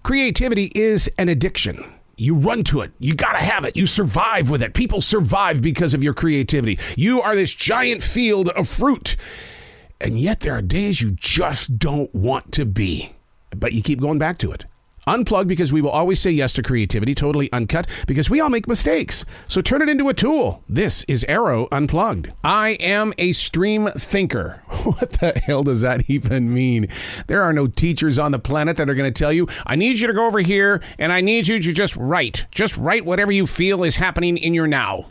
Creativity is an addiction. You run to it. You got to have it. You survive with it. People survive because of your creativity. You are this giant field of fruit. And yet there are days you just don't want to be. But you keep going back to it. Unplugged, because we will always say yes to creativity. Totally uncut, because we all make mistakes. So turn it into a tool. This is Arroe Unplugged. I am a stream thinker. What the hell does that even mean? There are no teachers on the planet that are going to tell you, I need you to go over here, and I need you to just write. Just write whatever you feel is happening in your now.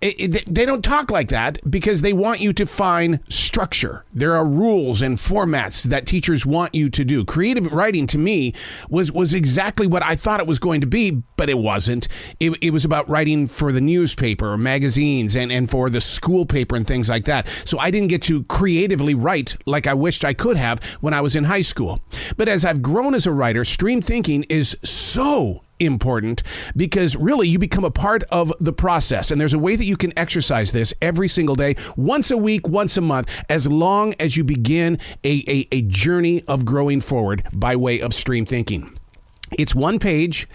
They don't talk like that because they want you to find structure. There are rules and formats that teachers want you to do. Creative writing, to me, was exactly what I thought it was going to be, but it wasn't. It was about writing for the newspaper or magazines and for the school paper and things like that. So I didn't get to creatively write like I wished I could have when I was in high school. But as I've grown as a writer, stream thinking is so important because really you become a part of the process, and there's a way that you can exercise this every single day, once a week, once a month, as long as you begin a journey of growing forward by way of stream thinking. It's 1 page,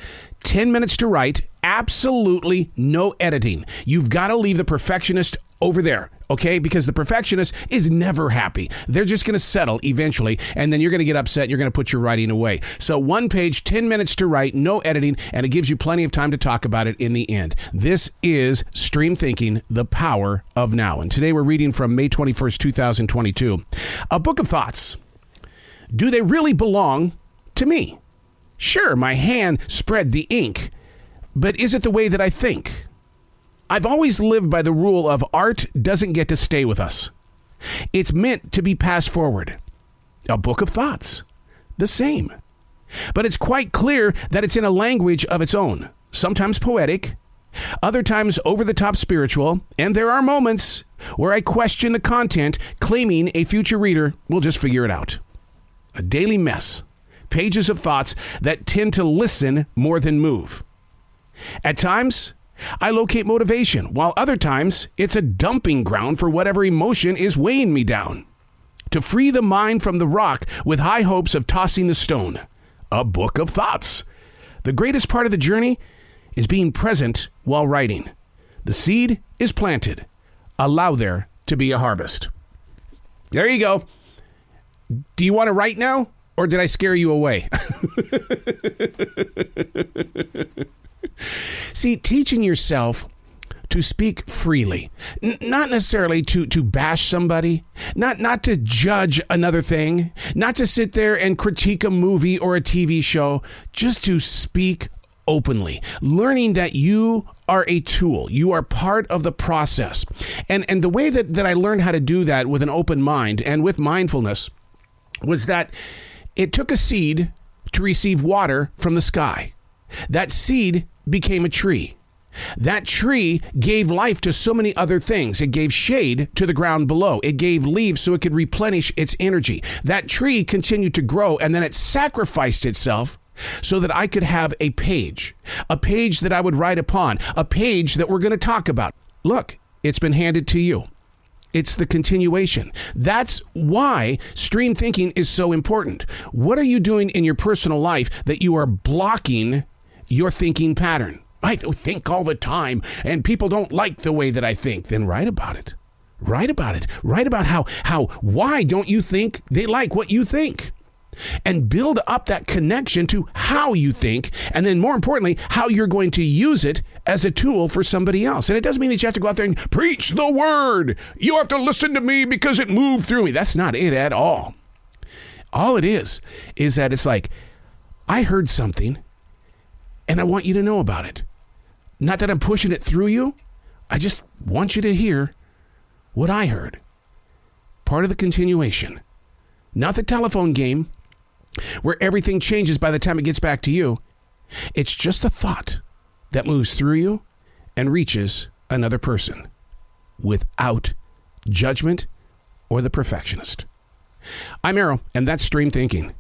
10 minutes to write, absolutely no editing. You've got to leave the perfectionist over there, okay? Because the perfectionist is never happy. They're just going to settle eventually, and then you're going to get upset. You're going to put your writing away. So 1 page, 10 minutes to write, no editing, and it gives you plenty of time to talk about it in the end. This is Stream Thinking, the Power of Now. And today we're reading from May 21st, 2022, a book of thoughts. Do they really belong to me? Sure, my hand spread the ink, but is it the way that I think? I've always lived by the rule of art doesn't get to stay with us. It's meant to be passed forward. A book of thoughts, the same. But it's quite clear that it's in a language of its own, sometimes poetic, other times over-the-top spiritual, and there are moments where I question the content, claiming a future reader will just figure it out. A daily mess, pages of thoughts that tend to listen more than move. At times, I locate motivation, while other times it's a dumping ground for whatever emotion is weighing me down. To free the mind from the rock with high hopes of tossing the stone. A book of thoughts. The greatest part of the journey is being present while writing. The seed is planted. Allow there to be a harvest. There you go. Do you want to write now, or did I scare you away? See, teaching yourself to speak freely, not necessarily to bash somebody, not to judge another thing, not to sit there and critique a movie or a TV show, just to speak openly, learning that you are a tool. You are part of the process. And the way that I learned how to do that with an open mind and with mindfulness was that it took a seed to receive water from the sky. That seed became a tree. That tree gave life to so many other things. It gave shade to the ground below. It gave leaves so it could replenish its energy. That tree continued to grow, and then it sacrificed itself so that I could have a page that I would write upon, a page that we're going to talk about. Look, it's been handed to you. It's the continuation. That's why stream thinking is so important. What are you doing in your personal life that you are blocking your thinking pattern? I think all the time, and people don't like the way that I think. Then write about it. Write about it. Write about why don't you think they like what you think? And build up that connection to how you think, and then more importantly, how you're going to use it as a tool for somebody else. And it doesn't mean that you have to go out there and preach the word. You have to listen to me because it moved through me. That's not it at all. All it is that it's like, I heard something, and I want you to know about it. Not that I'm pushing it through you. I just want you to hear what I heard. Part of the continuation. Not the telephone game where everything changes by the time it gets back to you. It's just a thought that moves through you and reaches another person without judgment or the perfectionist. I'm Arroe, and that's Stream Thinking.